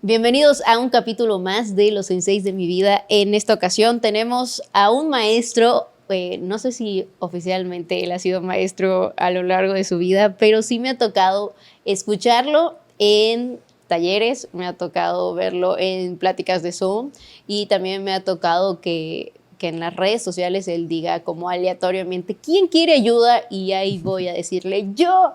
Bienvenidos a un capítulo más de Los Senseis de mi vida. En esta ocasión tenemos a un maestro, no sé si oficialmente él ha sido maestro a lo largo de su vida, pero sí me ha tocado escucharlo en talleres, me ha tocado verlo en pláticas de Zoom y también me ha tocado que en las redes sociales él diga como aleatoriamente, ¿quién quiere ayuda? Y ahí voy a decirle yo.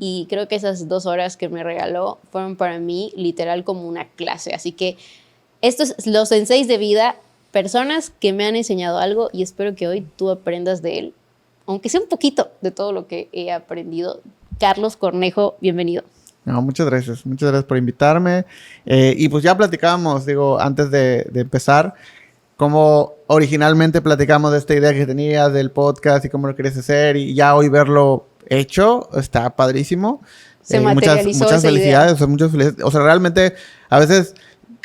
Y creo que esas 2 horas que me regaló fueron para mí literal como una clase. Así que estos es Los Senseis de vida, personas que me han enseñado algo y espero que hoy tú aprendas de él, aunque sea un poquito de todo lo que he aprendido. Carlos Cornejo, bienvenido. No, muchas gracias por invitarme. Y pues ya platicábamos, digo, antes de empezar, cómo originalmente platicamos de esta idea que tenías del podcast y cómo lo querías hacer, y ya hoy verlo hecho está padrísimo. Se materializó muchas esa felicidades, idea. o sea, muchas felicidades. O sea, realmente a veces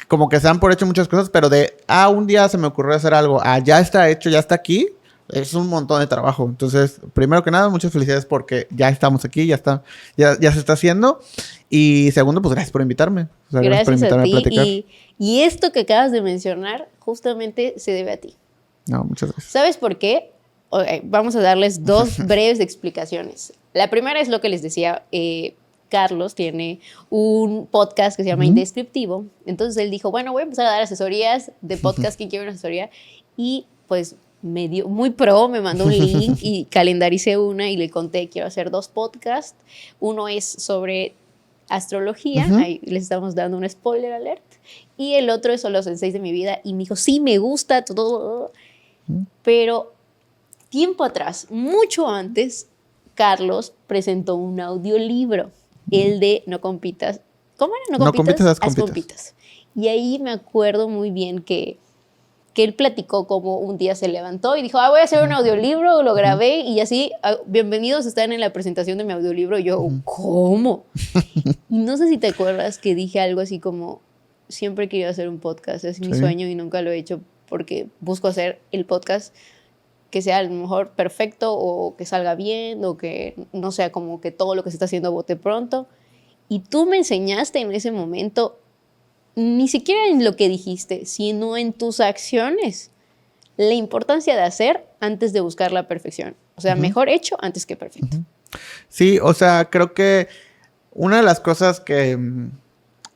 como que se dan por hecho muchas cosas, pero un día se me ocurrió hacer algo, ya está hecho, ya está aquí. Es un montón de trabajo. Entonces, primero que nada, muchas felicidades porque ya estamos aquí, ya se está haciendo. Y segundo, pues gracias por invitarme. O sea, Gracias por invitarme a ti. a platicar. Y esto que acabas de mencionar justamente se debe a ti. No, muchas gracias. ¿Sabes por qué? Vamos a darles 2 breves explicaciones. La primera es lo que les decía, Carlos tiene un podcast que se llama Indescriptivo. Entonces él dijo, bueno, voy a empezar a dar asesorías de podcast, ¿quién quiere una asesoría? Y pues me dio muy pro, me mandó un link y calendaricé una y le conté, quiero hacer 2 podcasts. Uno es sobre astrología, ahí les estamos dando un spoiler alert, y el otro es sobre Los Senseis de mi vida, y me dijo, sí, me gusta todo, pero tiempo atrás, mucho antes, Carlos presentó un audiolibro, el de No compitas, ¿cómo era? No compitas, haz compitas. Y ahí me acuerdo muy bien que él platicó como un día se levantó y dijo, voy a hacer un audiolibro, lo grabé y así, bienvenidos, están en la presentación de mi audiolibro. Y yo, ¿cómo? Y no sé si te acuerdas que dije algo así como, siempre quería hacer un podcast, es mi sueño y nunca lo he hecho porque busco hacer el podcast que sea a lo mejor perfecto o que salga bien o que no sea como que todo lo que se está haciendo bote pronto. Y tú me enseñaste en ese momento, ni siquiera en lo que dijiste, sino en tus acciones, la importancia de hacer antes de buscar la perfección. O sea, mejor hecho antes que perfecto. Sí, o sea, creo que una de las cosas que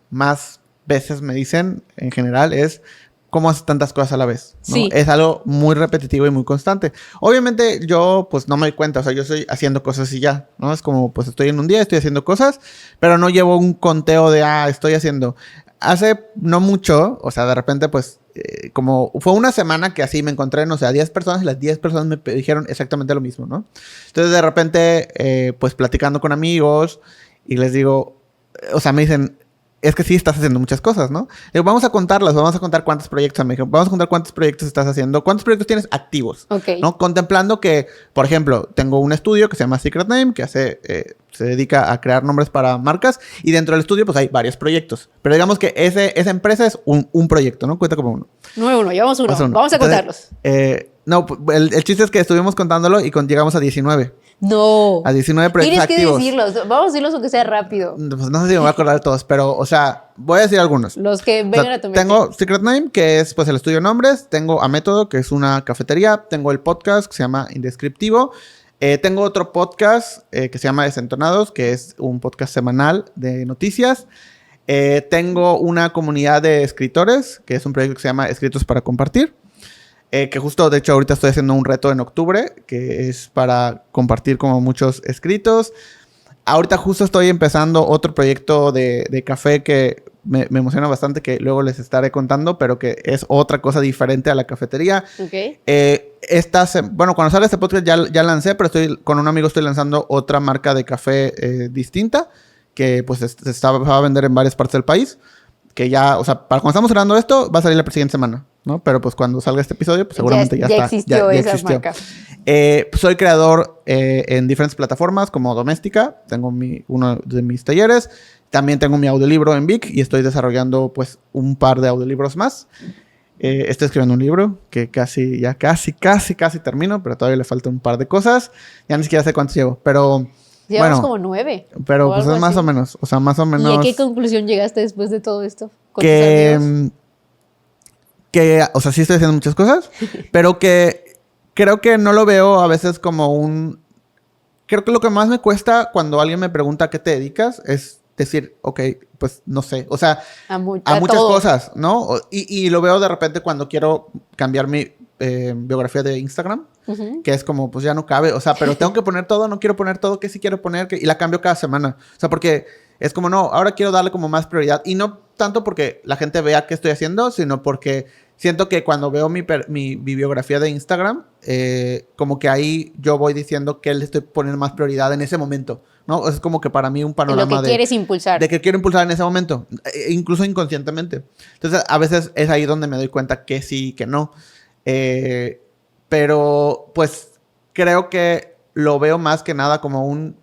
más veces me dicen en general es cómo haces tantas cosas a la vez, ¿no? Sí. Es algo muy repetitivo y muy constante. Obviamente yo pues no me doy cuenta, o sea, yo estoy haciendo cosas y ya, ¿no? Es como pues estoy en un día, estoy haciendo cosas, pero no llevo un conteo de, estoy haciendo. Hace no mucho, o sea, de repente pues como fue una semana que así me encontré, no sé, a 10 personas y las 10 personas me dijeron exactamente lo mismo, ¿no? Entonces de repente pues platicando con amigos y les digo, o sea, me dicen, es que sí estás haciendo muchas cosas, ¿no? Digo, vamos a contarlas, vamos a contar cuántos proyectos, me dijeron, vamos a contar cuántos proyectos estás haciendo, cuántos proyectos tienes activos, ¿no? Contemplando que, por ejemplo, tengo un estudio que se llama Secret Name, que se dedica a crear nombres para marcas, y dentro del estudio pues hay varios proyectos, pero digamos que esa empresa es un proyecto, ¿no? Cuenta como uno. No es uno, llevamos uno. Vamos a contarlos. No, el chiste es que estuvimos contándolo y llegamos a 19. No. A 19 proyectos activos. Tienes que decirlos. Vamos a decirlos aunque sea rápido. Pues no sé si me voy a acordar de todos, pero, o sea, voy a decir algunos. Los que vengan a tu mente. Tengo Secret Name, que es, pues, el estudio de nombres. Tengo A Método, que es una cafetería. Tengo el podcast, que se llama Indescriptivo. Tengo otro podcast, que se llama Desentonados, que es un podcast semanal de noticias. Tengo una comunidad de escritores, que es un proyecto que se llama Escritos para Compartir. Que justo, de hecho, ahorita estoy haciendo un reto en octubre, que es para compartir como muchos escritos. Ahorita justo estoy empezando otro proyecto de café que me emociona bastante, que luego les estaré contando, pero que es otra cosa diferente a la cafetería. Okay. Bueno, cuando sale este podcast ya lancé, pero con un amigo estoy lanzando otra marca de café distinta, que pues se va a vender en varias partes del país. Que ya, o sea, para cuando estamos grabando esto, va a salir la siguiente semana, ¿no? Pero pues cuando salga este episodio, pues seguramente ya está. Existió esa marca. Soy creador en diferentes plataformas como Doméstica. Tengo uno de mis talleres. También tengo mi audiolibro en Vic y estoy desarrollando pues un par de audiolibros más. Estoy escribiendo un libro que casi termino, pero todavía le falta un par de cosas. Ya ni siquiera sé cuántos llevo, pero Llevamos Bueno, como 9. pero o pues algo es más así. o menos. O sea, más o ¿Y a menos qué conclusión llegaste después de todo esto con tus que... amigos? O sea, sí estoy haciendo muchas cosas, pero que creo que no lo veo a veces como un... Creo que lo que más me cuesta cuando alguien me pregunta a qué te dedicas es decir, ok, pues no sé. O sea, a A muchas todo. cosas, ¿no? Y lo veo de repente cuando quiero cambiar mi biografía de Instagram, Ujú. que es como, pues ya no cabe. O sea, pero tengo que poner todo, no quiero poner todo, que sí quiero poner, y la cambio cada semana. O sea, porque es como, no, ahora quiero darle como más prioridad. Y no tanto porque la gente vea qué estoy haciendo, sino porque siento que cuando veo mi biografía de Instagram, como que ahí yo voy diciendo que le estoy poniendo más prioridad en ese momento, ¿no? Es como que para mí un En lo panorama que quieres impulsar. de que quiero impulsar en ese momento, incluso inconscientemente. Entonces, a veces es ahí donde me doy cuenta que sí y que no. Eh, pero, pues, creo que lo veo más que nada como un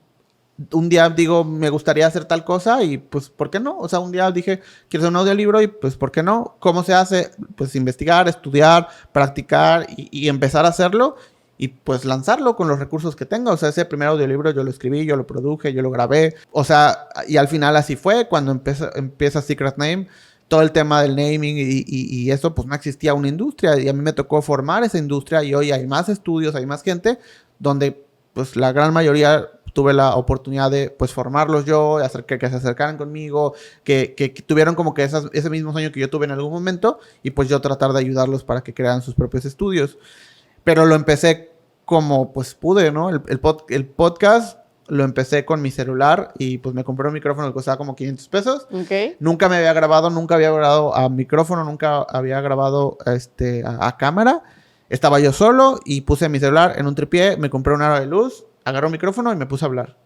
día digo, me gustaría hacer tal cosa y pues, ¿por qué no? O sea, un día dije, quiero hacer un audiolibro y pues, ¿por qué no? ¿Cómo se hace? Pues investigar, estudiar, practicar y empezar a hacerlo y pues lanzarlo con los recursos que tenga. O sea, ese primer audiolibro yo lo escribí, yo lo produje, yo lo grabé. O sea, y al final así fue cuando empieza Secret Name. Todo el tema del naming y eso, pues no existía una industria y a mí me tocó formar esa industria y hoy hay más estudios, hay más gente donde pues la gran mayoría tuve la oportunidad de pues formarlos yo, de hacer que se acercaran conmigo, que tuvieron como que ese mismo sueño que yo tuve en algún momento y pues yo tratar de ayudarlos para que crearan sus propios estudios. Pero lo empecé como pues pude, ¿no? El podcast lo empecé con mi celular y pues me compré un micrófono que costaba como 500 pesos. Ok. Nunca me había grabado, nunca había grabado a micrófono, nunca había grabado a cámara. Estaba yo solo y puse mi celular en un tripié, me compré un aro de luz, agarré un micrófono y me puse a hablar.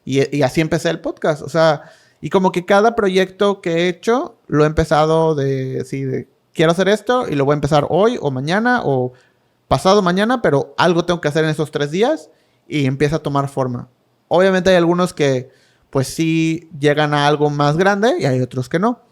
Y así empecé el podcast. O sea, y como que cada proyecto que he hecho lo he empezado de quiero hacer esto y lo voy a empezar hoy o mañana o pasado mañana, pero algo tengo que hacer en esos 3 días y empieza a tomar forma. Obviamente hay algunos que pues sí llegan a algo más grande y hay otros que no.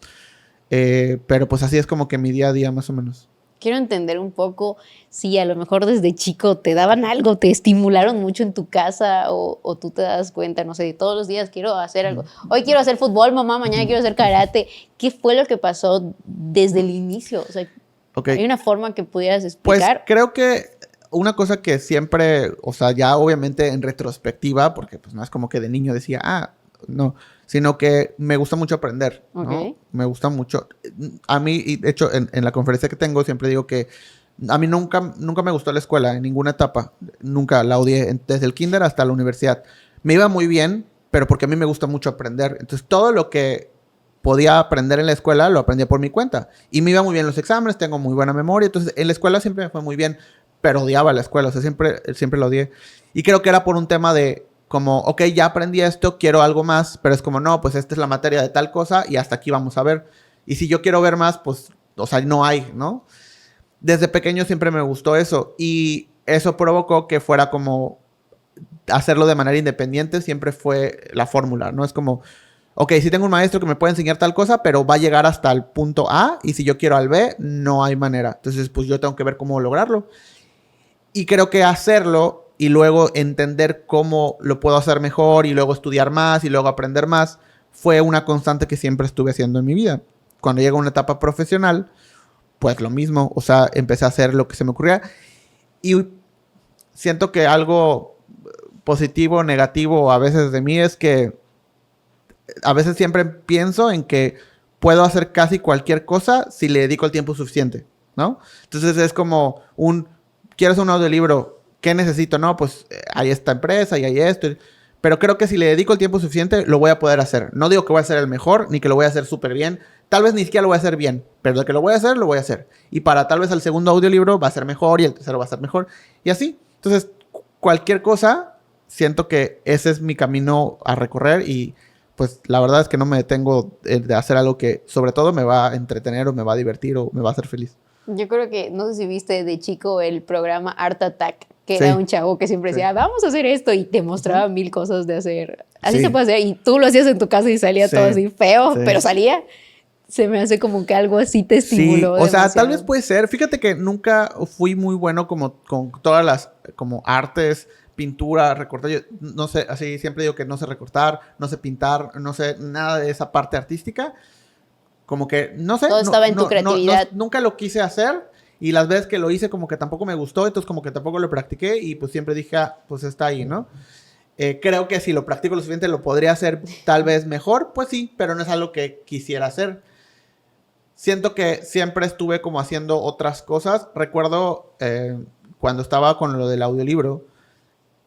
Pero pues así es como que mi día a día más o menos. Quiero entender un poco si a lo mejor desde chico te daban algo, te estimularon mucho en tu casa o tú te das cuenta, no sé, todos los días quiero hacer algo. Hoy quiero hacer fútbol, mamá, mañana quiero hacer karate. ¿Qué fue lo que pasó desde el inicio? O sea, Okay. ¿hay una forma que pudieras Pues explicar? creo que una cosa que siempre, o sea, ya obviamente en retrospectiva, porque pues no es como que de niño decía, no, sino que me gusta mucho aprender, ¿no? Ok. Me gusta mucho. A mí, y de hecho, en la conferencia que tengo siempre digo que a mí nunca me gustó la escuela, en ninguna etapa. Nunca la odié, desde el kinder hasta la universidad. Me iba muy bien, pero porque a mí me gusta mucho aprender. Entonces, todo lo que podía aprender en la escuela, lo aprendía por mi cuenta. Y me iba muy bien en los exámenes, tengo muy buena memoria. Entonces, en la escuela siempre me fue muy bien, pero odiaba la escuela, o sea, siempre la odié. Y creo que era por un tema de, como, ok, ya aprendí esto, quiero algo más, pero es como, no, pues esta es la materia de tal cosa y hasta aquí vamos a ver. Y si yo quiero ver más, pues, o sea, no hay, ¿no? Desde pequeño siempre me gustó eso y eso provocó que fuera como hacerlo de manera independiente, siempre fue la fórmula, ¿no? Es como, ok, sí tengo un maestro que me puede enseñar tal cosa, pero va a llegar hasta el punto A y si yo quiero al B, no hay manera. Entonces, pues yo tengo que ver cómo lograrlo. Y creo que hacerlo y luego entender cómo lo puedo hacer mejor y luego estudiar más y luego aprender más fue una constante que siempre estuve haciendo en mi vida. Cuando llega una etapa profesional, pues lo mismo, o sea, empecé a hacer lo que se me ocurría y siento que algo positivo, negativo a veces de mí es que a veces siempre pienso en que puedo hacer casi cualquier cosa si le dedico el tiempo suficiente, ¿no? Entonces es como quiero hacer un audiolibro, ¿qué necesito? No, pues hay esta empresa y hay esto. Pero creo que si le dedico el tiempo suficiente, lo voy a poder hacer. No digo que voy a ser el mejor, ni que lo voy a hacer súper bien. Tal vez ni siquiera lo voy a hacer bien, pero de que lo voy a hacer, lo voy a hacer. Y para tal vez el segundo audiolibro va a ser mejor y el tercero va a ser mejor. Y así. Entonces, cualquier cosa, siento que ese es mi camino a recorrer y pues la verdad es que no me detengo de hacer algo que sobre todo me va a entretener o me va a divertir o me va a hacer feliz. Yo creo que, no sé si viste de chico el programa Art Attack, que Sí. era un chavo que siempre decía, Sí. vamos a hacer esto, y te mostraba 1000 cosas de hacer. Así Sí. se puede hacer, y tú lo hacías en tu casa y salía Sí. todo así feo, Sí. pero salía. Se me hace como que algo así te Sí, estimuló o sea, tal demasiado. vez puede ser. Fíjate que nunca fui muy bueno como con todas las como artes pintura, recortar. Yo no sé, así siempre digo que no sé recortar, no sé pintar, no sé nada de esa parte artística. Como que, no sé. Todo estaba en tu creatividad. Nunca lo quise hacer. Y las veces que lo hice como que tampoco me gustó. Entonces como que tampoco lo practiqué. Y pues siempre dije, pues está ahí, ¿no? Creo que si lo practico lo suficiente lo podría hacer tal vez mejor. Pues sí, pero no es algo que quisiera hacer. Siento que siempre estuve como haciendo otras cosas. Recuerdo cuando estaba con lo del audiolibro.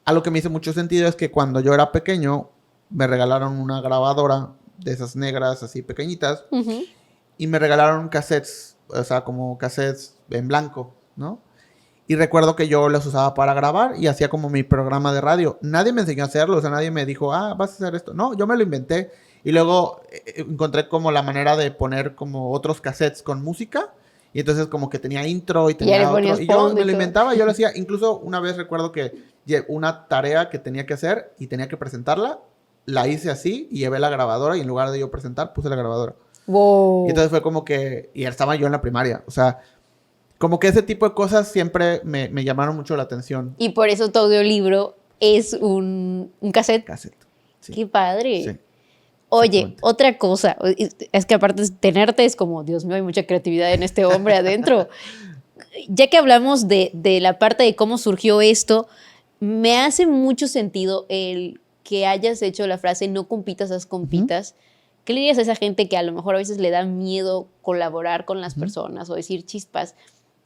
Algo que me hizo mucho sentido es que cuando yo era pequeño me regalaron una grabadora de esas negras así pequeñitas. Uh-huh. Y me regalaron cassettes, o sea, como cassettes en blanco, ¿no? Y recuerdo que yo los usaba para grabar y hacía como mi programa de radio. Nadie me enseñó a hacerlo, o sea, nadie me dijo, vas a hacer esto. No, yo me lo inventé. Y luego encontré como la manera de poner como otros cassettes con música. Y entonces como que tenía intro y tenía otro. Y yo me lo inventaba, yo lo hacía. Incluso una vez recuerdo que una tarea que tenía que hacer y tenía que presentarla, la hice así y llevé la grabadora y en lugar de yo presentar, puse la grabadora. Wow. Y entonces fue como que... Y estaba yo en la primaria. O sea, como que ese tipo de cosas siempre me llamaron mucho la atención. Y por eso tu audiolibro es un cassette. Cassette. Sí. Qué padre. Sí. Oye, otra cosa. Es que aparte de tenerte es como, Dios mío, hay mucha creatividad en este hombre adentro. Ya que hablamos de la parte de cómo surgió esto, me hace mucho sentido el que hayas hecho la frase no compitas, haz compitas. ¿Qué le dirías a esa gente que a lo mejor a veces le da miedo colaborar con las personas o decir chispas?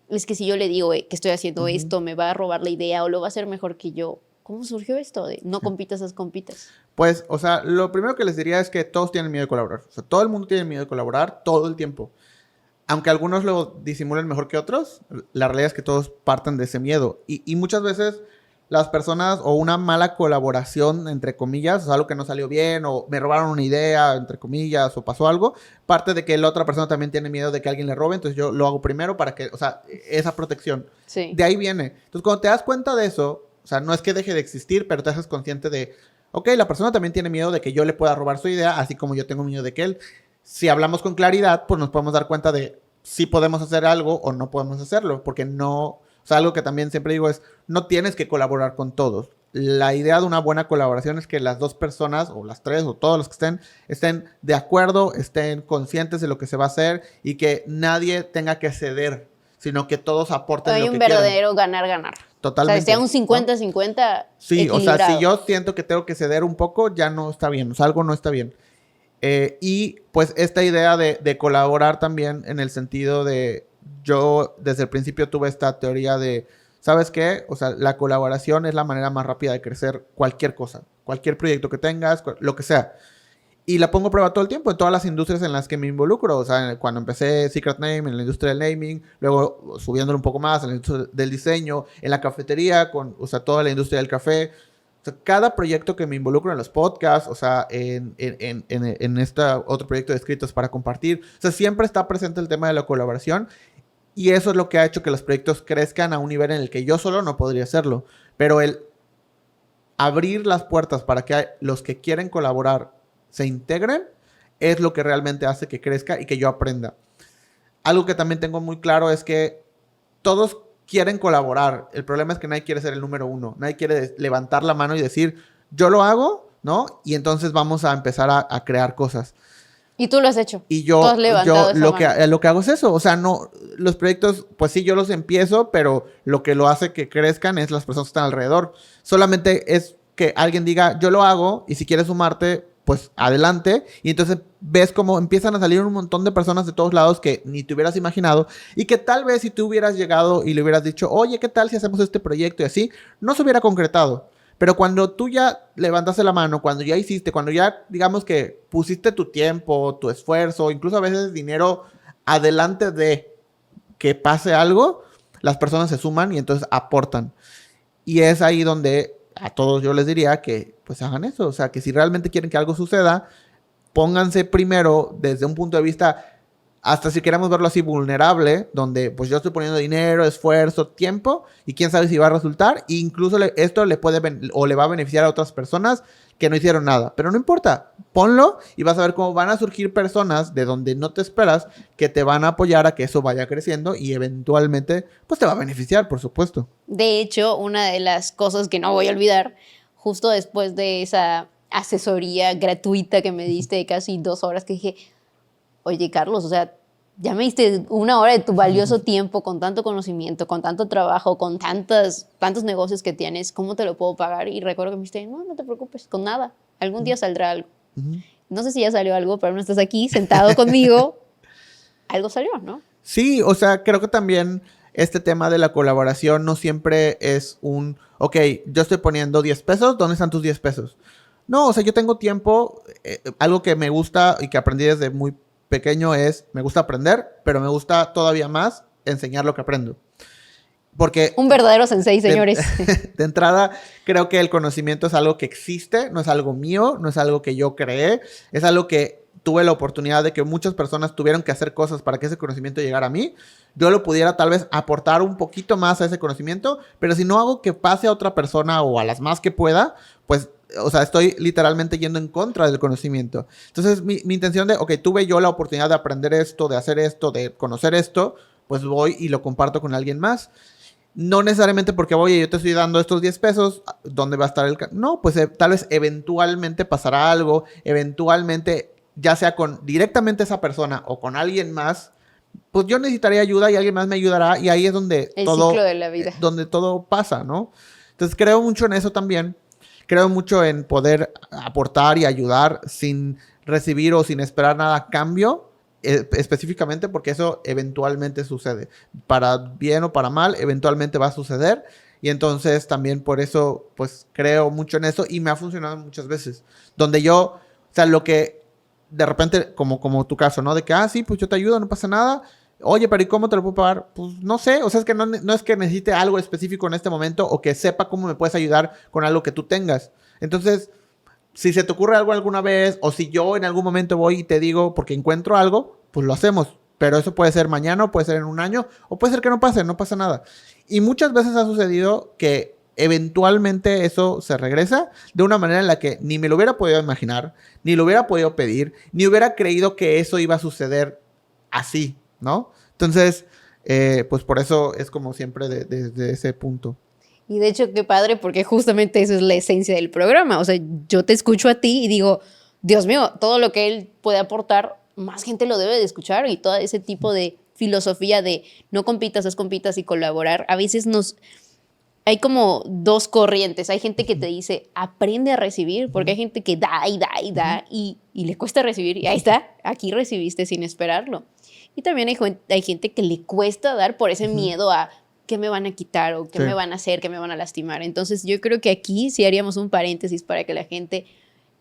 Es que si yo le digo que estoy haciendo esto, me va a robar la idea o lo va a hacer mejor que yo. ¿Cómo surgió esto de no compitas, haz compitas? Pues, o sea, lo primero que les diría es que todos tienen miedo de colaborar. O sea, todo el mundo tiene miedo de colaborar todo el tiempo. Aunque algunos lo disimulen mejor que otros, la realidad es que todos parten de ese miedo. Y muchas veces las personas o una mala colaboración, entre comillas, o sea, algo que no salió bien, o me robaron una idea, entre comillas, o pasó algo, parte de que la otra persona también tiene miedo de que alguien le robe, entonces yo lo hago primero para que, o sea, esa protección. Sí. De ahí viene. Entonces, cuando te das cuenta de eso, o sea, no es que deje de existir, pero te haces consciente de, ok, la persona también tiene miedo de que yo le pueda robar su idea, así como yo tengo miedo de que él. Si hablamos con claridad, pues nos podemos dar cuenta de si podemos hacer algo o no podemos hacerlo, porque no... O sea, algo que también siempre digo es, no tienes que colaborar con todos. La idea de una buena colaboración es que las dos personas, o las tres, o todos los que estén de acuerdo, estén conscientes de lo que se va a hacer y que nadie tenga que ceder, sino que todos aporten lo que quieran. Hay un verdadero ganar-ganar. Totalmente. O sea, sea un 50-50 ¿no? Sí, equilibrado. O sea, si yo siento que tengo que ceder un poco, ya no está bien. O sea, algo no está bien. Y pues esta idea de colaborar también en el sentido de... Yo desde el principio tuve esta teoría de, ¿sabes qué? O sea, la colaboración es la manera más rápida de crecer cualquier cosa, cualquier proyecto que tengas, lo que sea. Y la pongo a prueba todo el tiempo en todas las industrias en las que me involucro. O sea, cuando empecé Secret Name, en la industria del naming, luego subiéndolo un poco más en la industria del diseño, en la cafetería, o sea, toda la industria del café. O sea, cada proyecto que me involucro en los podcasts, o sea, en este otro proyecto de escritos para compartir. O sea, siempre está presente el tema de la colaboración. Y eso es lo que ha hecho que los proyectos crezcan a un nivel en el que yo solo no podría hacerlo. Pero el abrir las puertas para que los que quieren colaborar se integren es lo que realmente hace que crezca y que yo aprenda. Algo que también tengo muy claro es que todos quieren colaborar. El problema es que nadie quiere ser el número uno. Nadie quiere levantar la mano y decir, yo lo hago, ¿no? Y entonces vamos a empezar a crear cosas. Y tú lo has hecho. Y yo lo que hago es eso. O sea, no, los proyectos, pues sí, yo los empiezo, pero lo que lo hace que crezcan es las personas que están alrededor. Solamente es que alguien diga, yo lo hago, y si quieres sumarte, pues adelante. Y entonces ves cómo empiezan a salir un montón de personas de todos lados que ni te hubieras imaginado. Y que tal vez si tú hubieras llegado y le hubieras dicho, oye, ¿qué tal si hacemos este proyecto? Y así, no se hubiera concretado. Pero cuando tú ya levantaste la mano, cuando ya hiciste, cuando ya, digamos que pusiste tu tiempo, tu esfuerzo, incluso a veces dinero adelante de que pase algo, las personas se suman y entonces aportan. Y es ahí donde a todos yo les diría que pues hagan eso. O sea, que si realmente quieren que algo suceda, pónganse primero desde un punto de vista hasta si queremos verlo así vulnerable, donde pues yo estoy poniendo dinero, esfuerzo, tiempo, y quién sabe si va a resultar, e incluso esto le puede o le va a beneficiar a otras personas que no hicieron nada. Pero no importa, ponlo y vas a ver cómo van a surgir personas de donde no te esperas que te van a apoyar a que eso vaya creciendo y eventualmente pues te va a beneficiar, por supuesto. De hecho, una de las cosas que no voy a olvidar, justo después de esa asesoría gratuita que me diste de casi 2 horas, que dije, oye, Carlos, o sea, ya me diste 1 hora de tu valioso tiempo con tanto conocimiento, con tanto trabajo, con tantos negocios que tienes, ¿cómo te lo puedo pagar? Y recuerdo que me dijiste, no te preocupes, con nada, algún día saldrá algo. No sé si ya salió algo, pero no estás aquí sentado conmigo, algo salió, ¿no? Sí, o sea, creo que también este tema de la colaboración no siempre es ok, yo estoy poniendo 10 pesos, ¿dónde están tus 10 pesos? No, o sea, yo tengo tiempo, algo que me gusta y que aprendí desde muy pequeño me gusta aprender, pero me gusta todavía más enseñar lo que aprendo. Porque un verdadero sensei, señores. De entrada, creo que el conocimiento es algo que existe, no es algo mío, no es algo que yo creé, es algo que tuve la oportunidad de que muchas personas tuvieron que hacer cosas para que ese conocimiento llegara a mí. Yo lo pudiera tal vez aportar un poquito más a ese conocimiento, pero si no hago que pase a otra persona o a las más que pueda, pues, o sea, estoy literalmente yendo en contra del conocimiento. Entonces, mi intención ok, tuve yo la oportunidad de aprender esto, de hacer esto, de conocer esto, pues voy y lo comparto con alguien más. No necesariamente porque, oye, yo te estoy dando estos 10 pesos, ¿dónde va a estar el...? No, pues tal vez eventualmente pasará algo, eventualmente, ya sea con directamente esa persona o con alguien más, pues yo necesitaría ayuda y alguien más me ayudará y ahí es donde el ciclo de la vida. Donde todo pasa, ¿no? Entonces creo mucho en eso también. Creo mucho en poder aportar y ayudar sin recibir o sin esperar nada a cambio. Específicamente porque eso eventualmente sucede. Para bien o para mal, eventualmente va a suceder. Y entonces también por eso, pues creo mucho en eso y me ha funcionado muchas veces. Donde yo, o sea, lo que de repente, como tu caso, ¿no? De que, sí, pues yo te ayudo, no pasa nada. Oye, pero ¿y cómo te lo puedo pagar? Pues no sé, o sea, es que no es que necesite algo específico en este momento o que sepa cómo me puedes ayudar con algo que tú tengas. Entonces, si se te ocurre algo alguna vez o si yo en algún momento voy y te digo porque encuentro algo, pues lo hacemos. Pero eso puede ser mañana, puede ser en un año o puede ser que no pase, no pasa nada. Y muchas veces ha sucedido que eventualmente eso se regresa de una manera en la que ni me lo hubiera podido imaginar, ni lo hubiera podido pedir, ni hubiera creído que eso iba a suceder así, ¿no? Entonces, pues por eso es como siempre desde ese punto. Y de hecho, qué padre, porque justamente esa es la esencia del programa. O sea, yo te escucho a ti y digo, Dios mío, todo lo que él puede aportar, más gente lo debe de escuchar. Y todo ese tipo de filosofía de no compitas, haz compitas y colaborar. A veces hay como 2 corrientes. Hay gente que te dice, aprende a recibir, porque hay gente que da y da y da y le cuesta recibir. Y ahí está, aquí recibiste sin esperarlo. Y también hay gente que le cuesta dar por ese miedo a qué me van a quitar o qué me van a hacer, qué me van a lastimar. Entonces yo creo que aquí sí haríamos un paréntesis para que la gente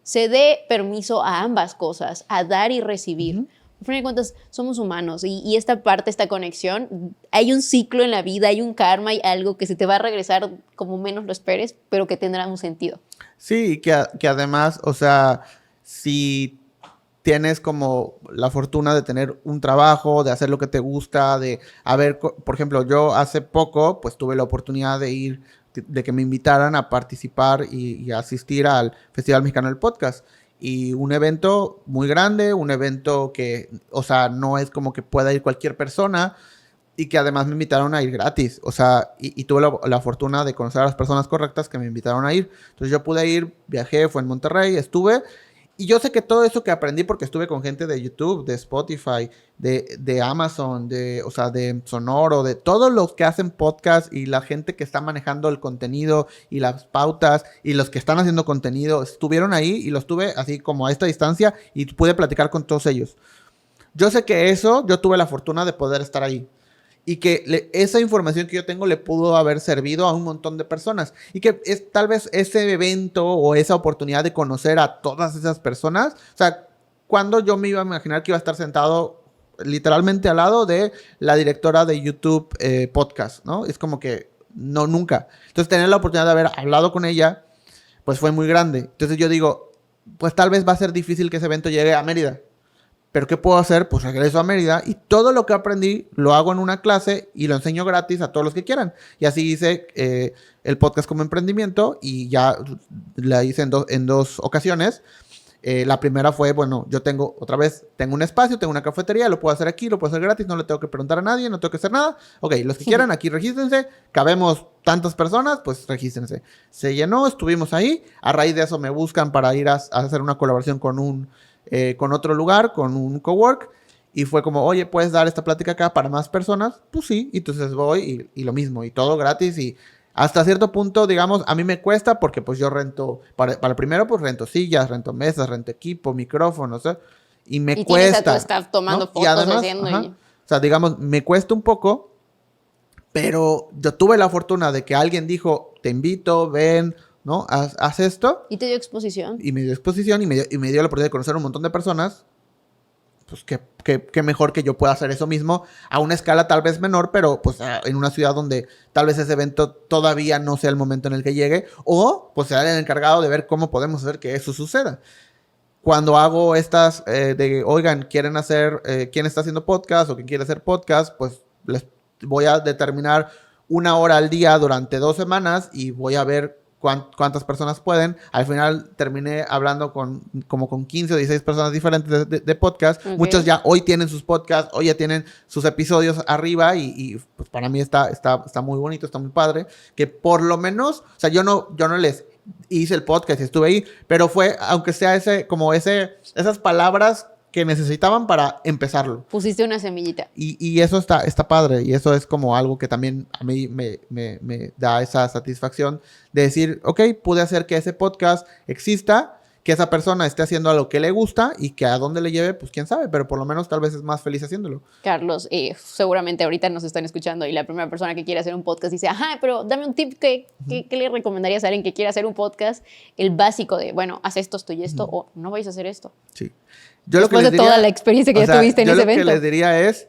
se dé permiso a ambas cosas, a dar y recibir. Al final de cuentas, somos humanos y esta parte, esta conexión, hay un ciclo en la vida, hay un karma, hay algo que se te va a regresar como menos lo esperes, pero que tendrá un sentido. Sí, que además, o sea, si tienes como la fortuna de tener un trabajo, de hacer lo que te gusta, por ejemplo, yo hace poco, pues tuve la oportunidad de que me invitaran a participar y asistir al Festival Mexicano del Podcast. Y un evento muy grande, un evento que, o sea, no es como que pueda ir cualquier persona y que además me invitaron a ir gratis. O sea, y tuve la fortuna de conocer a las personas correctas que me invitaron a ir. Entonces yo pude ir, viajé, fue en Monterrey, estuve. Y yo sé que todo eso que aprendí porque estuve con gente de YouTube, de Spotify, de Amazon, o sea, de Sonoro, de todos los que hacen podcast y la gente que está manejando el contenido y las pautas y los que están haciendo contenido, estuvieron ahí y los tuve así como a esta distancia y pude platicar con todos ellos. Yo sé que yo tuve la fortuna de poder estar ahí. Y que esa información que yo tengo le pudo haber servido a un montón de personas. Y que tal vez ese evento o esa oportunidad de conocer a todas esas personas, o sea, cuando yo me iba a imaginar que iba a estar sentado literalmente al lado de la directora de YouTube Podcast, ¿no? Es como que no, nunca. Entonces, tener la oportunidad de haber hablado con ella, pues fue muy grande. Entonces yo digo, pues tal vez va a ser difícil que ese evento llegue a Mérida. pero ¿qué puedo hacer? Pues regreso a Mérida y todo lo que aprendí lo hago en una clase y lo enseño gratis a todos los que quieran. Y así hice el podcast como emprendimiento y ya la hice en dos ocasiones. La primera fue, bueno, yo tengo un espacio, tengo una cafetería, lo puedo hacer aquí, lo puedo hacer gratis, no le tengo que preguntar a nadie, no tengo que hacer nada. Ok, los que quieran, aquí regístrense, cabemos tantas personas, pues regístrense. Se llenó, estuvimos ahí, a raíz de eso me buscan para ir a hacer una colaboración con otro lugar, con un cowork, y fue como, oye, ¿puedes dar esta plática acá para más personas? Pues sí, y entonces voy y lo mismo, y todo gratis, y hasta cierto punto, digamos, a mí me cuesta porque pues yo rento, para el primero pues rento sillas, rento mesas, rento equipo, micrófonos, y me cuesta. Y tienes a tu staff tomando fotos, y además, haciendo. O sea, digamos, me cuesta un poco, pero yo tuve la fortuna de que alguien dijo, te invito, ven, ¿no? Haz esto. Y te dio exposición. Y me dio exposición y me dio la oportunidad de conocer a un montón de personas. Pues qué mejor que yo pueda hacer eso mismo a una escala tal vez menor, pero pues en una ciudad donde tal vez ese evento todavía no sea el momento en el que llegue, o pues sea el encargado de ver cómo podemos hacer que eso suceda. Cuando hago estas oigan, quieren hacer, quién está haciendo podcast o quién quiere hacer podcast, pues les voy a determinar 1 hora al día durante 2 semanas y voy a ver cuántas personas pueden. Al final terminé hablando con 15 o 16 personas diferentes de podcast. Okay. Muchos ya hoy tienen sus podcasts, hoy ya tienen sus episodios arriba y pues para mí está muy bonito, está muy padre. Que por lo menos, o sea, yo no les hice el podcast y estuve ahí, pero fue, aunque sea esas palabras que necesitaban para empezarlo. Pusiste una semillita. Y eso está padre. Y eso es como algo que también a mí me da esa satisfacción de decir, ok, pude hacer que ese podcast exista, que esa persona esté haciendo algo que le gusta y que a dónde le lleve, pues quién sabe, pero por lo menos tal vez es más feliz haciéndolo. Carlos, seguramente ahorita nos están escuchando y la primera persona que quiere hacer un podcast dice, ajá, pero dame un tip ¿qué le recomendarías a alguien que quiera hacer un podcast? El básico de, bueno, haz esto y esto, o no vais a hacer esto. Sí. Después de toda la experiencia que ya tuviste en ese evento. Yo lo que les diría es,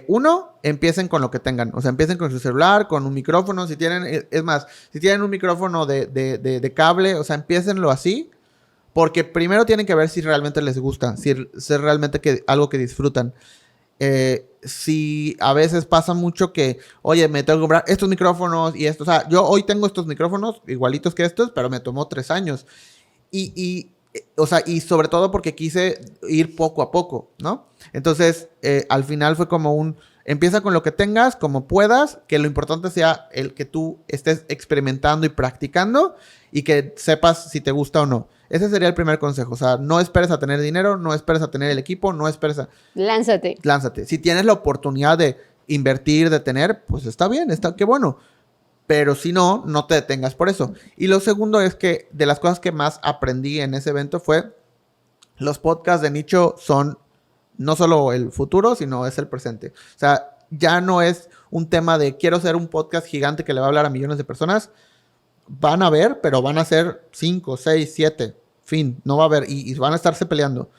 uno, empiecen con lo que tengan. O sea, empiecen con su celular, con un micrófono. Si tienen, es más, si tienen un micrófono de cable, o sea, empiecenlo así. Porque primero tienen que ver si realmente les gusta, si es realmente algo que disfrutan. Si a veces pasa mucho que, oye, me tengo que comprar estos micrófonos y estos. O sea, yo hoy tengo estos micrófonos igualitos que estos, pero me tomó 3 años. O sea, y sobre todo porque quise ir poco a poco, ¿no? Entonces, al final fue como empieza con lo que tengas, como puedas, que lo importante sea el que tú estés experimentando y practicando y que sepas si te gusta o no. Ese sería el primer consejo. O sea, no esperes a tener dinero, no esperes a tener el equipo, no esperes a... Lánzate. Si tienes la oportunidad de invertir, de tener, pues está bien, qué bueno. Pero si no, no te detengas por eso. Y lo segundo es que de las cosas que más aprendí en ese evento fue los podcasts de nicho son no solo el futuro, sino es el presente. O sea, ya no es un tema de quiero hacer un podcast gigante que le va a hablar a millones de personas. Van a ver, pero van a ser 5, 6, 7. Fin, no va a haber. Y van a estarse peleando.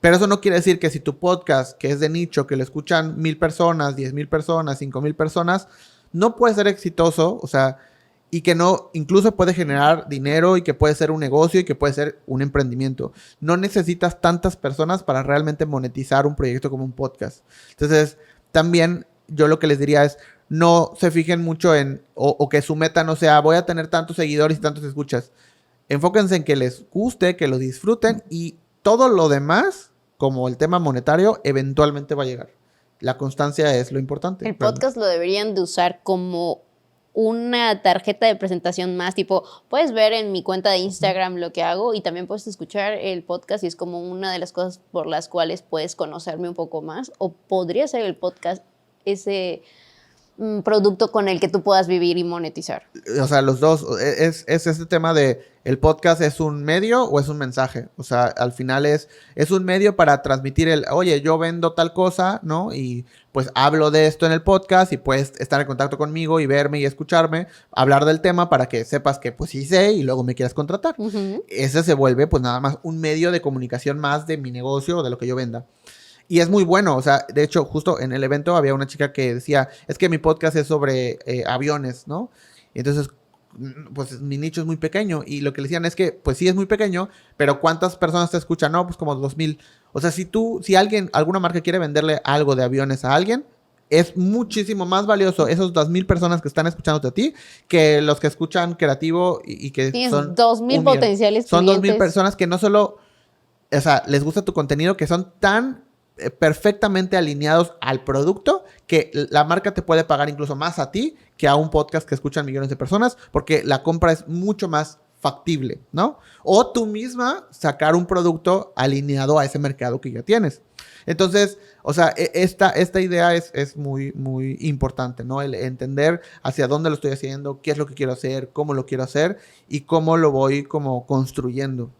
Pero eso no quiere decir que si tu podcast, que es de nicho, que lo escuchan 1,000 personas, 10,000 personas, 5,000 personas, no puede ser exitoso, o sea, y que no, incluso puede generar dinero y que puede ser un negocio y que puede ser un emprendimiento. No necesitas tantas personas para realmente monetizar un proyecto como un podcast. Entonces, también yo lo que les diría es, no se fijen mucho en, o que su meta no sea, voy a tener tantos seguidores y tantos escuchas. Enfóquense en que les guste, que lo disfruten y todo lo demás, como el tema monetario, eventualmente va a llegar. La constancia es lo importante. El podcast lo deberían de usar como una tarjeta de presentación más, tipo, puedes ver en mi cuenta de Instagram lo que hago y también puedes escuchar el podcast y es como una de las cosas por las cuales puedes conocerme un poco más, o podría ser el podcast ese producto con el que tú puedas vivir y monetizar. O sea, los dos, es este tema de el podcast es un medio o es un mensaje. O sea, al final es un medio para transmitir oye, yo vendo tal cosa, ¿no? Y pues hablo de esto en el podcast y puedes estar en contacto conmigo y verme y escucharme, hablar del tema para que sepas que pues sí sé y luego me quieras contratar. Uh-huh. Ese se vuelve pues nada más un medio de comunicación más de mi negocio o de lo que yo venda. Y es muy bueno, o sea, de hecho, justo en el evento había una chica que decía, es que mi podcast es sobre aviones, ¿no? Y entonces, pues mi nicho es muy pequeño. Y lo que le decían es que, pues sí es muy pequeño, pero ¿cuántas personas te escuchan? No, pues como 2,000. O sea, si alguna marca quiere venderle algo de aviones a alguien, es muchísimo más valioso esos 2,000 personas que están escuchándote a ti que los que escuchan creativo y que Tienes son 2,000 potenciales Son 2,000 clientes. personas que no solo, o sea, les gusta tu contenido, que son tan perfectamente alineados al producto que la marca te puede pagar incluso más a ti que a un podcast que escuchan millones de personas, porque la compra es mucho más factible, ¿no? O tú misma sacar un producto alineado a ese mercado que ya tienes. Entonces, o sea, esta idea es muy, muy importante, ¿no? El entender hacia dónde lo estoy haciendo, qué es lo que quiero hacer, cómo lo quiero hacer y cómo lo voy como construyendo.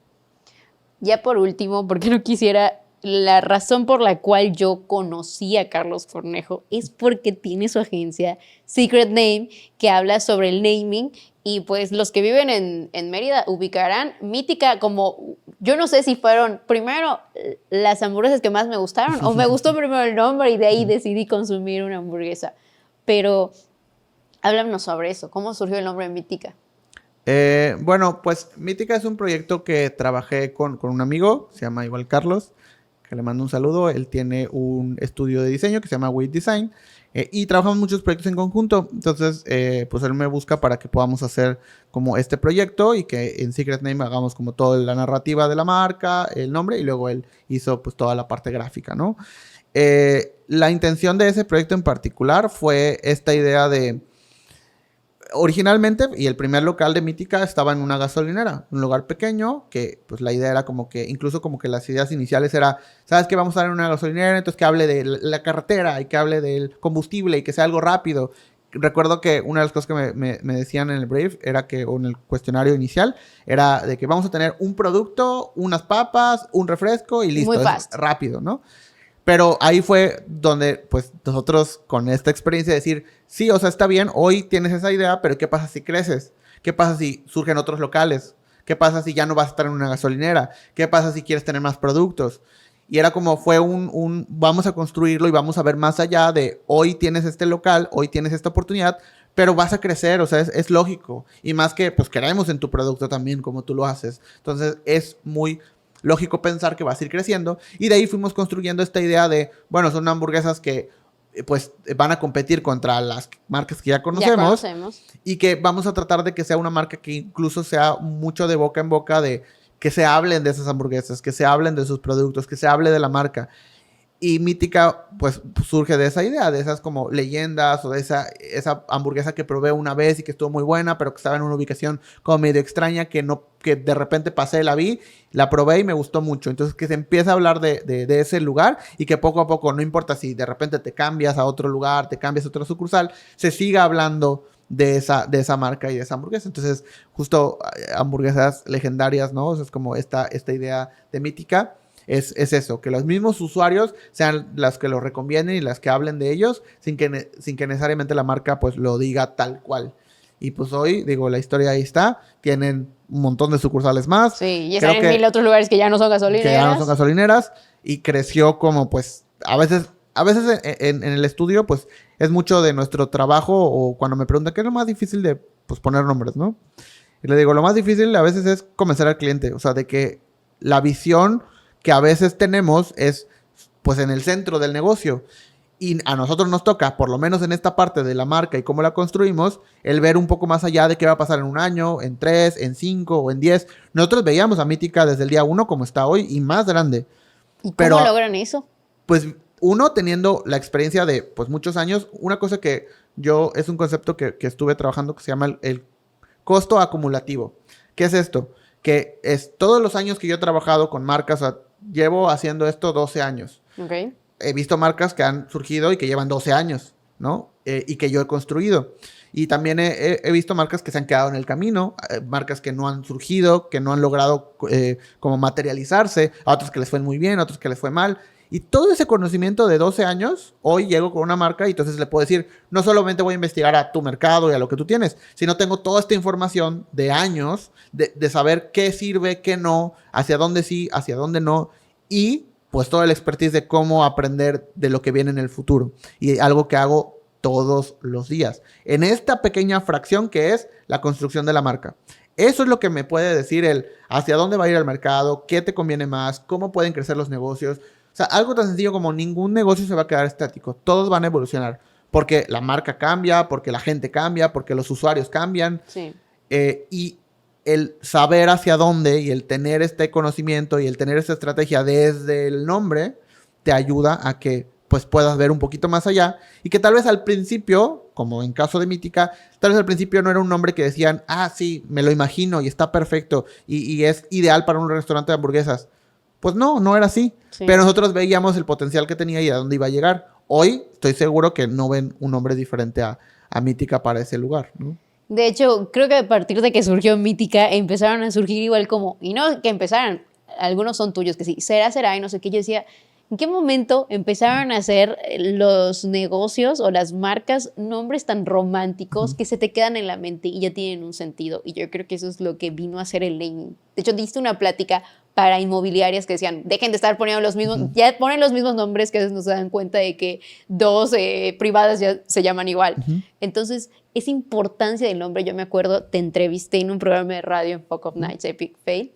Ya por último, porque no quisiera, la razón por la cual yo conocí a Carlos Cornejo es porque tiene su agencia Secret Name, que habla sobre el naming, y pues los que viven en Mérida ubicarán Mítica como, yo no sé si fueron primero las hamburguesas que más me gustaron o me gustó primero el nombre y de ahí decidí consumir una hamburguesa. Pero háblanos sobre eso, ¿cómo surgió el nombre de Mítica? Bueno, pues Mítica es un proyecto que trabajé con un amigo, se llama igual Carlos, que le mando un saludo. Él tiene un estudio de diseño que se llama Wait Design y trabajamos muchos proyectos en conjunto. Entonces, pues él me busca para que podamos hacer como este proyecto y que en Secret Name hagamos como toda la narrativa de la marca, el nombre, y luego él hizo pues toda la parte gráfica, ¿no? La intención de ese proyecto en particular fue esta idea de... Originalmente, y el primer local de Mítica estaba en una gasolinera, un lugar pequeño, que pues la idea era como que, incluso como que las ideas iniciales era, ¿sabes qué? Vamos a estar en una gasolinera, entonces que hable de la carretera y que hable del combustible y que sea algo rápido. Recuerdo que una de las cosas que me decían en el brief era que, o en el cuestionario inicial, era de que vamos a tener un producto, unas papas, un refresco y listo. Muy fast. Es rápido, ¿no? Pero ahí fue donde, pues, nosotros con esta experiencia decir, sí, o sea, está bien, hoy tienes esa idea, pero ¿qué pasa si creces? ¿Qué pasa si surgen otros locales? ¿Qué pasa si ya no vas a estar en una gasolinera? ¿Qué pasa si quieres tener más productos? Y era como, fue vamos a construirlo y vamos a ver más allá de, hoy tienes este local, hoy tienes esta oportunidad, pero vas a crecer, o sea, es lógico. Y más que, pues, creemos en tu producto también, como tú lo haces. Entonces, es muy lógico pensar que vas a ir creciendo, y de ahí fuimos construyendo esta idea de, bueno, son hamburguesas que pues van a competir contra las marcas que ya conocemos, y que vamos a tratar de que sea una marca que incluso sea mucho de boca en boca, de que se hablen de esas hamburguesas, que se hablen de sus productos, que se hable de la marca. Y Mítica, pues, surge de esa idea, de esas como leyendas, o de esa hamburguesa que probé una vez y que estuvo muy buena, pero que estaba en una ubicación como medio extraña, que de repente pasé, la vi, la probé y me gustó mucho. Entonces, que se empieza a hablar de ese lugar, y que poco a poco, no importa si de repente te cambias a otro lugar, te cambias a otra sucursal, se siga hablando de esa marca y de esa hamburguesa. Entonces, justo hamburguesas legendarias, ¿no? O sea, es como esta idea de Mítica. Es eso, que los mismos usuarios sean las que lo recomienden y las que hablen de ellos sin que necesariamente la marca pues lo diga tal cual. Y pues hoy, digo, la historia ahí está. Tienen un montón de sucursales más. Sí, y están en 1,000 otros lugares que ya no son gasolineras. Que ya no son gasolineras. Y creció como pues, a veces en el estudio pues es mucho de nuestro trabajo, o cuando me preguntan qué es lo más difícil de pues poner nombres, ¿no? Y le digo, lo más difícil a veces es convencer al cliente. O sea, de que la visión que a veces tenemos es pues en el centro del negocio, y a nosotros nos toca, por lo menos en esta parte de la marca y cómo la construimos, el ver un poco más allá de qué va a pasar en 1 año, en 3, en 5 o en 10. Nosotros veíamos a Mítica desde el día 1 como está hoy y más grande. ¿Y cómo logran eso? Pues uno, teniendo la experiencia de pues muchos años. Una cosa que es un concepto que estuve trabajando, que se llama el costo acumulativo. ¿Qué es esto? Que es todos los años que yo he trabajado con marcas, o sea, llevo haciendo esto 12 años. Okay. He visto marcas que han surgido y que llevan 12 años, ¿no? Y que yo he construido. Y también he visto marcas que se han quedado en el camino, marcas que no han surgido, que no han logrado como materializarse, a otros que les fue muy bien, a otros que les fue mal. Y todo ese conocimiento de 12 años, hoy llego con una marca y entonces le puedo decir, no solamente voy a investigar a tu mercado y a lo que tú tienes, sino tengo toda esta información de años, de saber qué sirve, qué no, hacia dónde sí, hacia dónde no, y pues toda la expertise de cómo aprender de lo que viene en el futuro. Y algo que hago todos los días. En esta pequeña fracción que es la construcción de la marca. Eso es lo que me puede decir el hacia dónde va a ir el mercado, qué te conviene más, cómo pueden crecer los negocios. O sea, algo tan sencillo como ningún negocio se va a quedar estático. Todos van a evolucionar. Porque la marca cambia, porque la gente cambia, porque los usuarios cambian. Sí. Y el saber hacia dónde y el tener este conocimiento y el tener esta estrategia desde el nombre te ayuda a que pues puedas ver un poquito más allá y que tal vez al principio, como en caso de Mítica, tal vez al principio no era un nombre que decían, ah, sí, me lo imagino y está perfecto y es ideal para un restaurante de hamburguesas. Pues no era así. Sí. Pero nosotros veíamos el potencial que tenía y a dónde iba a llegar. Hoy estoy seguro que no ven un nombre diferente a Mítica para ese lugar, ¿no? De hecho, creo que a partir de que surgió Mítica, empezaron a surgir igual como, y no que empezaran, algunos son tuyos, que sí, será, y no sé qué. Yo decía, ¿en qué momento empezaron a hacer los negocios o las marcas nombres tan románticos que se te quedan en la mente y ya tienen un sentido? Y yo creo que eso es lo que vino a hacer el naming. De hecho, diste una plática para inmobiliarias que decían, dejen de estar poniendo los mismos, ya ponen los mismos nombres que a veces no se dan cuenta de que dos privadas ya se llaman igual. Entonces, esa importancia del nombre, yo me acuerdo, te entrevisté en un programa de radio en Fuck Up Nights, Epic Fail,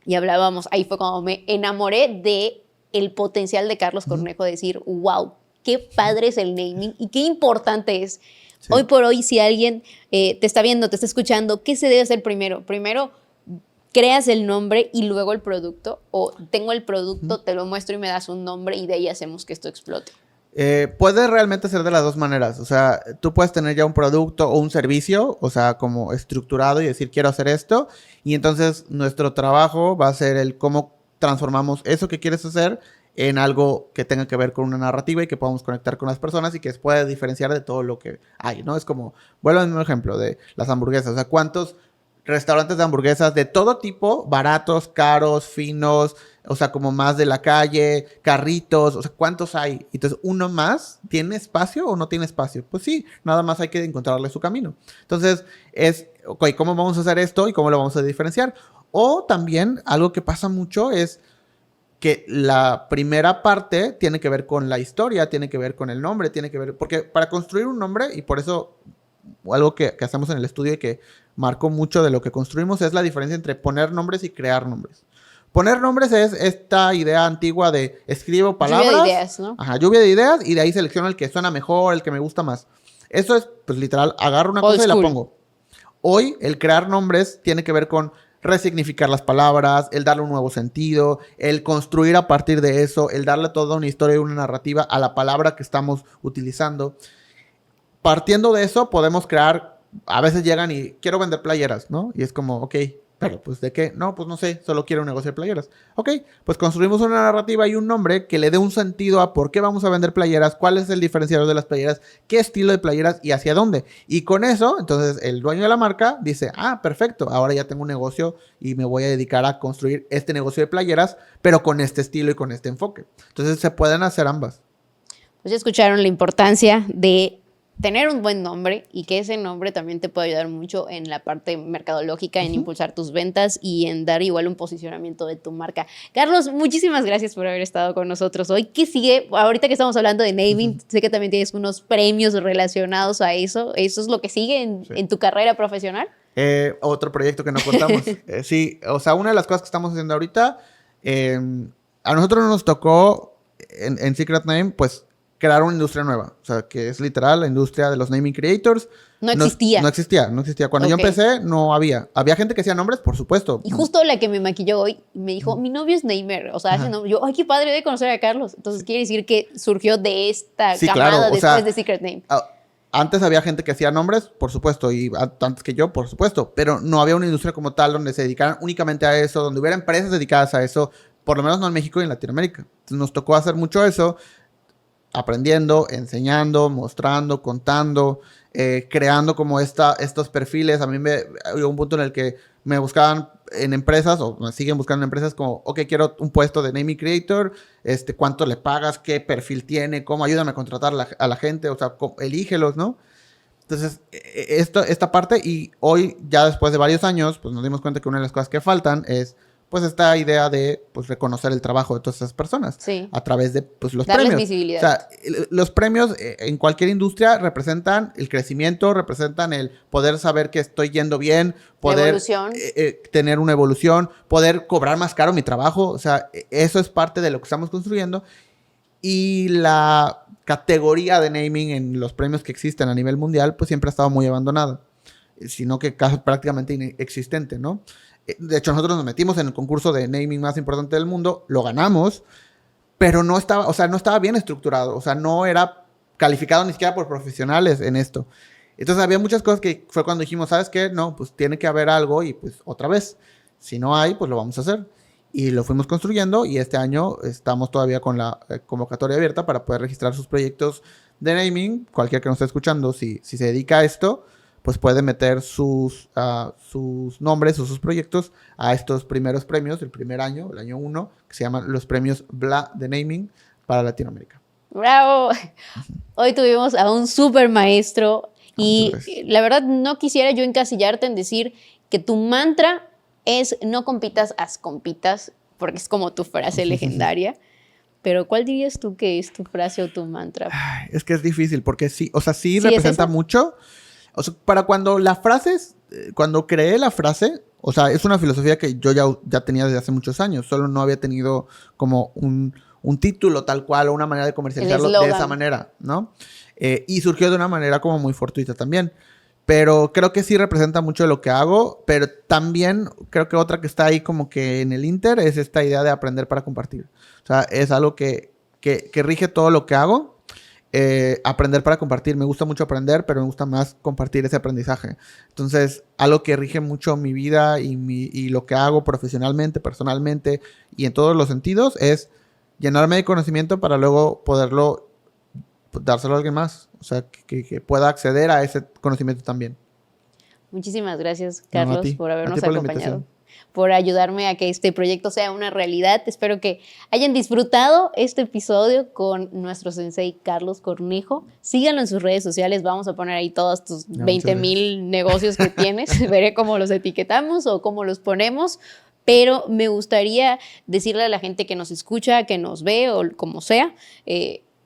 y hablábamos, ahí fue cuando me enamoré de el potencial de Carlos Cornejo de decir, wow, qué padre es el naming y qué importante es. Sí. Hoy por hoy, si alguien te está viendo, te está escuchando, ¿qué se debe hacer primero? Primero, creas el nombre y luego el producto, o tengo el producto, te lo muestro y me das un nombre y de ahí hacemos que esto explote. Puede realmente ser de las dos maneras. O sea, tú puedes tener ya un producto o un servicio, o sea, como estructurado y decir, quiero hacer esto. Y entonces nuestro trabajo va a ser el cómo transformamos eso que quieres hacer en algo que tenga que ver con una narrativa y que podamos conectar con las personas y que se pueda diferenciar de todo lo que hay, ¿no? Es como, vuelvo al mismo ejemplo de las hamburguesas. O sea, ¿cuántos restaurantes de hamburguesas de todo tipo, baratos, caros, finos, o sea, como más de la calle, carritos, o sea, ¿cuántos hay? Entonces, ¿uno más tiene espacio o no tiene espacio? Pues sí, nada más hay que encontrarle su camino. Entonces, es, ok, ¿cómo vamos a hacer esto y cómo lo vamos a diferenciar? O también, algo que pasa mucho es que la primera parte tiene que ver con la historia, tiene que ver con el nombre, tiene que ver, porque para construir un nombre, y por eso algo que hacemos en el estudio y que marcó mucho de lo que construimos es la diferencia entre poner nombres y crear nombres. Poner nombres es esta idea antigua de escribo palabras. Lluvia de ideas, ¿no? Ajá, lluvia de ideas y de ahí selecciono el que suena mejor, el que me gusta más. Eso es, pues literal, agarro una cosa y la pongo. Hoy, el crear nombres tiene que ver con resignificar las palabras, el darle un nuevo sentido, el construir a partir de eso, el darle toda una historia y una narrativa a la palabra que estamos utilizando. Partiendo de eso, podemos crear, a veces llegan y quiero vender playeras, ¿no? Y es como, ok, pero pues ¿de qué? No, pues no sé, solo quiero un negocio de playeras. Ok, pues construimos una narrativa y un nombre que le dé un sentido a por qué vamos a vender playeras, cuál es el diferenciador de las playeras, qué estilo de playeras y hacia dónde. Y con eso, entonces el dueño de la marca dice, ah, perfecto, ahora ya tengo un negocio y me voy a dedicar a construir este negocio de playeras, pero con este estilo y con este enfoque. Entonces se pueden hacer ambas. Pues ya escucharon la importancia de tener un buen nombre y que ese nombre también te puede ayudar mucho en la parte mercadológica, en impulsar tus ventas y en dar igual un posicionamiento de tu marca. Carlos, muchísimas gracias por haber estado con nosotros hoy. ¿Qué sigue? Ahorita que estamos hablando de naming, sé que también tienes unos premios relacionados a eso. ¿Eso es lo que sigue en tu carrera profesional? Otro proyecto que no contamos. Sí, o sea, una de las cosas que estamos haciendo ahorita, a nosotros nos tocó en Secret Name, pues, crear una industria nueva, o sea, que es literal la industria de los naming creators. No existía. No existía. Cuando yo empecé, no había. Había gente que hacía nombres, por supuesto. Y justo la que me maquilló hoy me dijo, mi novio es namer, o sea, hace nombre. Yo, ay, qué padre de conocer a Carlos. Entonces, quiere decir que surgió de esta camada después de Secret Name. Antes había gente que hacía nombres, por supuesto, y antes que yo, por supuesto, pero no había una industria como tal donde se dedicaran únicamente a eso, donde hubiera empresas dedicadas a eso, por lo menos no en México y en Latinoamérica. Entonces, nos tocó hacer mucho eso, aprendiendo, enseñando, mostrando, contando, creando como estos perfiles. A mí hubo un punto en el que me buscaban en empresas, o me siguen buscando en empresas como, ok, quiero un puesto de naming creator, ¿cuánto le pagas? ¿Qué perfil tiene? ¿Cómo? Ayúdame a contratar a la gente, o sea, elígelos, ¿no? Entonces, esta parte, y hoy, ya después de varios años, pues nos dimos cuenta que una de las cosas que faltan es pues esta idea de pues reconocer el trabajo de todas esas personas a través de pues los Darles premios. Visibilidad. O sea, los premios en cualquier industria representan el crecimiento, representan el poder saber que estoy yendo bien, poder tener una evolución, poder cobrar más caro mi trabajo. O sea, eso es parte de lo que estamos construyendo. Y la categoría de naming en los premios que existen a nivel mundial pues siempre ha estado muy abandonada, sino que casi prácticamente inexistente, ¿no? De hecho, nosotros nos metimos en el concurso de naming más importante del mundo, lo ganamos, pero no estaba, o sea, no estaba bien estructurado, o sea, no era calificado ni siquiera por profesionales en esto. Entonces había muchas cosas que fue cuando dijimos, ¿sabes qué? No, pues tiene que haber algo y pues otra vez, si no hay, pues lo vamos a hacer. Y lo fuimos construyendo y este año estamos todavía con la convocatoria abierta para poder registrar sus proyectos de naming. Cualquiera que nos esté escuchando, si se dedica a esto, pues puede meter sus nombres o sus proyectos a estos primeros premios, el primer año, el año 1, que se llaman los premios BLA de Naming para Latinoamérica. ¡Bravo! Hoy tuvimos a un súper maestro y la verdad no quisiera yo encasillarte en decir que tu mantra es no compitas, haz compitas, porque es como tu frase legendaria. Pero ¿cuál dirías tú que es tu frase o tu mantra? Ay, es que es difícil porque sí, o sea, sí representa mucho. O sea, para cuando la frase, cuando creé la frase, o sea, es una filosofía que yo ya tenía desde hace muchos años, solo no había tenido como un título tal cual o una manera de comercializarlo de esa manera, ¿no? Y surgió de una manera como muy fortuita también. Pero creo que sí representa mucho de lo que hago, pero también creo que otra que está ahí como que en el inter es esta idea de aprender para compartir. O sea, es algo que rige todo lo que hago. Aprender para compartir. Me gusta mucho aprender, pero me gusta más compartir ese aprendizaje. Entonces, algo que rige mucho mi vida y lo que hago profesionalmente, personalmente y en todos los sentidos es llenarme de conocimiento para luego poderlo dárselo a alguien más. O sea, que pueda acceder a ese conocimiento también. Muchísimas gracias, Carlos, por habernos por acompañado, por ayudarme a que este proyecto sea una realidad. Espero que hayan disfrutado este episodio con nuestro sensei Carlos Cornejo. Síganlo en sus redes sociales. Vamos a poner ahí todos tus 20,000 negocios que tienes. Veré cómo los etiquetamos o cómo los ponemos. Pero me gustaría decirle a la gente que nos escucha, que nos ve o como sea,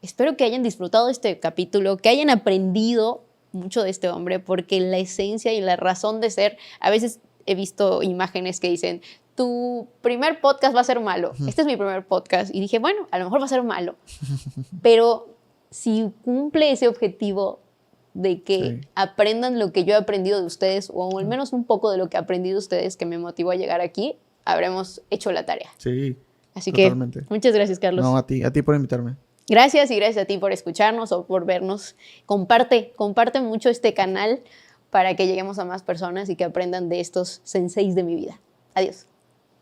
espero que hayan disfrutado este capítulo, que hayan aprendido mucho de este hombre, porque la esencia y la razón de ser, a veces he visto imágenes que dicen, tu primer podcast va a ser malo. Este es mi primer podcast. Y dije, bueno, a lo mejor va a ser malo. Pero si cumple ese objetivo de que aprendan lo que yo he aprendido de ustedes, o al menos un poco de lo que he aprendido de ustedes, que me motivó a llegar aquí, habremos hecho la tarea. Sí, así totalmente. Que muchas gracias, Carlos. No, a ti por invitarme. Gracias y gracias a ti por escucharnos o por vernos. Comparte mucho este canal para que lleguemos a más personas y que aprendan de estos senseis de mi vida. Adiós.